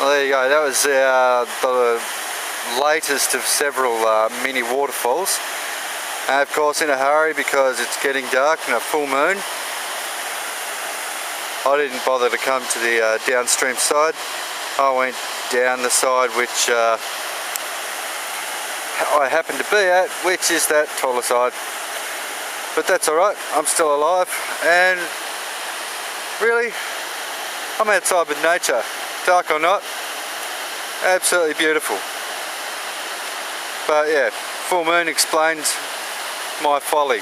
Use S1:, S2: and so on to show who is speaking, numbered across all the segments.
S1: Well, there you go, that was the latest of several mini waterfalls. And of course in a hurry because it's getting dark and a full moon. I didn't bother to come to the downstream side. I went down the side which I happen to be at, which is that taller side. But that's alright, I'm still alive, and really, I'm outside with nature, dark or not, absolutely beautiful. But yeah, full moon explains my folly.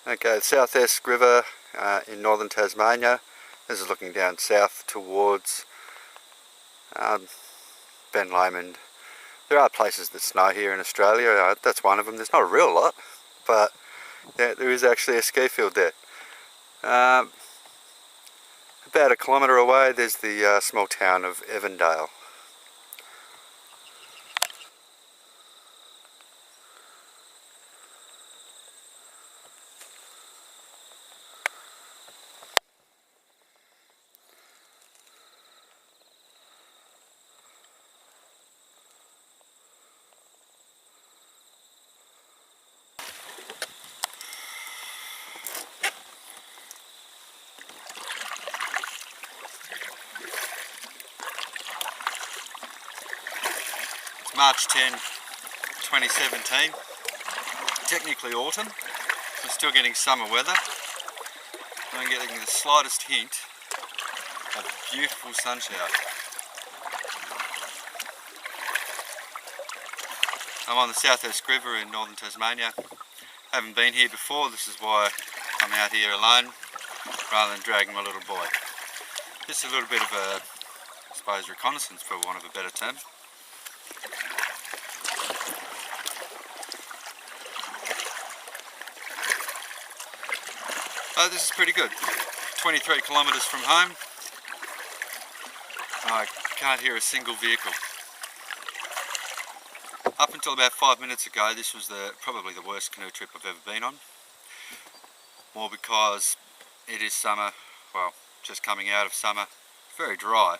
S1: Okay, South Esk River in northern Tasmania. This is looking down south towards Ben Lomond. There are places that snow here in Australia, that's one of them. There's not a real lot, but yeah, there is actually a ski field there. About 1 kilometre away there's the small town of Evandale. March 10, 2017, technically autumn, we're still getting summer weather. I'm getting the slightest hint of beautiful sun shower. I'm on the South Esk River in northern Tasmania. Haven't been here before, this is why I'm out here alone rather than dragging my little boy. Just a little bit of a, I suppose, reconnaissance for want of a better term. Oh, this is pretty good. 23 kilometres from home. I can't hear a single vehicle. Up until about 5 minutes ago, this was probably the worst canoe trip I've ever been on. More because it is summer, well, just coming out of summer, very dry.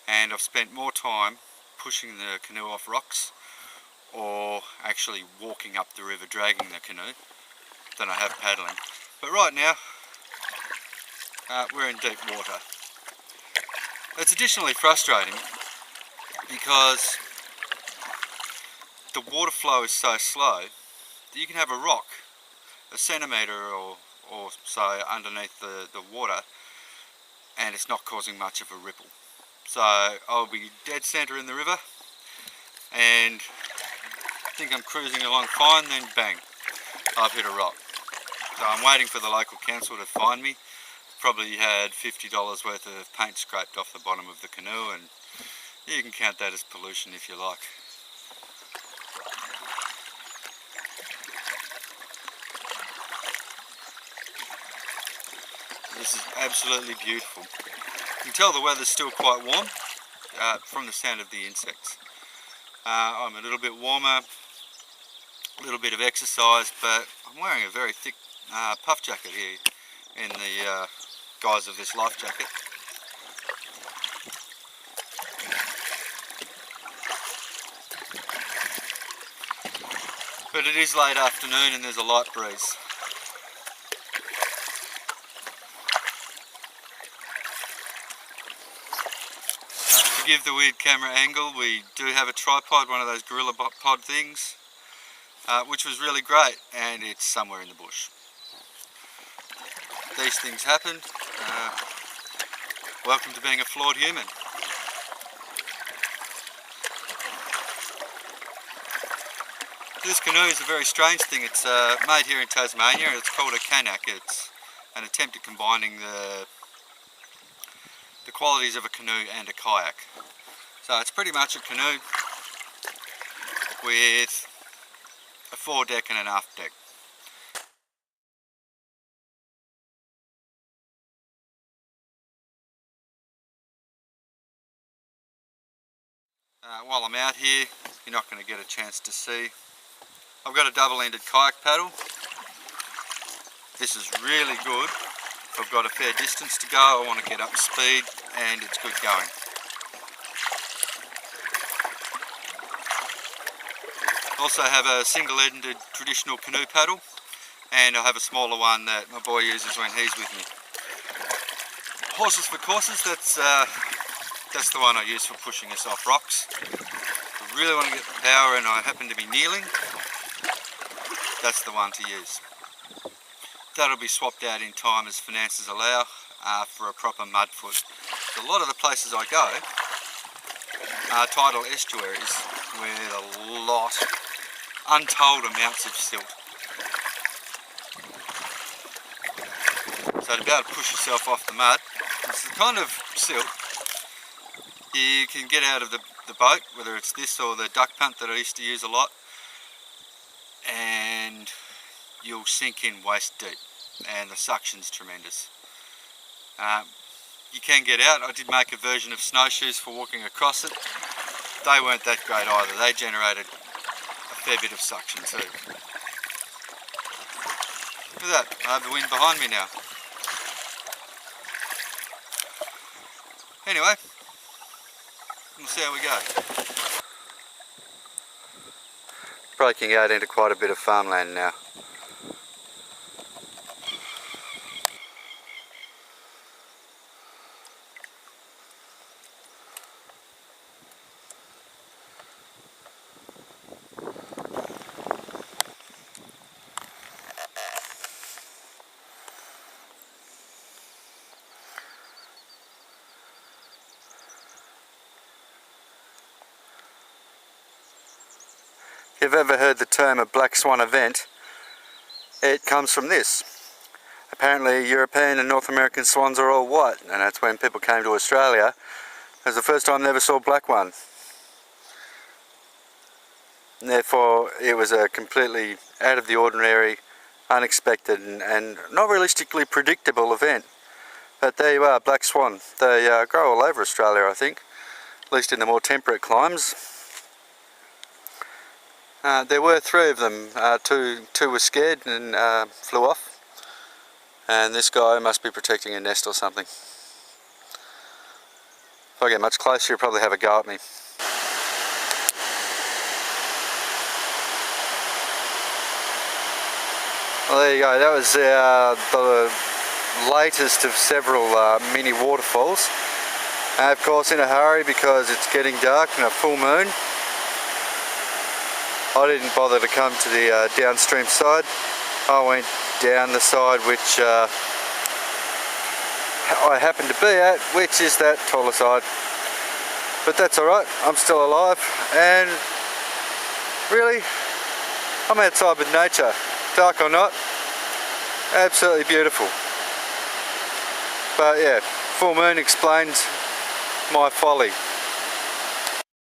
S1: And I've spent more time pushing the canoe off rocks or actually walking up the river dragging the canoe than I have paddling. But right now, we're in deep water. It's additionally frustrating because the water flow is so slow that you can have a rock a centimetre or so underneath the water and it's not causing much of a ripple. So I'll be dead centre in the river and think I'm cruising along fine, then bang, I've hit a rock. So I'm waiting for the local council to find me. Probably had $50 worth of paint scraped off the bottom of the canoe, and you can count that as pollution if you like. This is absolutely beautiful. You can tell the weather's still quite warm from the sound of the insects. I'm a little bit warmer, a little bit of exercise, but I'm wearing a very thick puff jacket here in the guise of this life jacket. But it is late afternoon and there's a light breeze. Forgive the weird camera angle, we do have a tripod, one of those gorilla pod things, which was really great, and it's somewhere in the bush. These things happen. Welcome to being a flawed human. This canoe is a very strange thing. It's made here in Tasmania. It's called a Cannack. It's an attempt at combining the qualities of a canoe and a kayak. So it's pretty much a canoe with a foredeck and an aft deck. While I'm out here, you're not going to get a chance to see. I've got a double-ended kayak paddle. This is really good. If I've got a fair distance to go, I want to get up to speed, and it's good going. Also have a single-ended traditional canoe paddle, and I have a smaller one that my boy uses when he's with me. Horses for courses, that's the one I use for pushing us off rocks. If I really want to get the power and I happen to be kneeling, that's the one to use. That'll be swapped out in time as finances allow for a proper mud foot. So a lot of the places I go are tidal estuaries with a lot, untold amounts of silt. So to be able to push yourself off the mud, it's the kind of silt you can get out of the boat, whether it's this or the duck punt that I used to use a lot, and you'll sink in waist deep, and the suction's tremendous. You can get out. I did make a version of snowshoes for walking across it. They weren't that great either. They generated a fair bit of suction too. Look at that, I have the wind behind me now. Anyway, we'll see how we go. Breaking out into quite a bit of farmland now. If you've ever heard the term a Black Swan Event, it comes from this. Apparently European and North American swans are all white, and that's when people came to Australia. It was the first time they ever saw a black one. And therefore it was a completely out of the ordinary, unexpected and not realistically predictable event. But there you are, black swan. They grow all over Australia, I think, at least in the more temperate climes. There were 3 of them. Two were scared and flew off, and this guy must be protecting a nest or something. If I get much closer, he'll probably have a go at me. Well, there you go. That was the latest of several mini waterfalls. Of course in a hurry because it's getting dark and a full moon. I didn't bother to come to the downstream side. I went down the side which I happen to be at, which is that taller side. But that's alright, I'm still alive, and really, I'm outside with nature, dark or not, absolutely beautiful. But yeah, full moon explains my folly.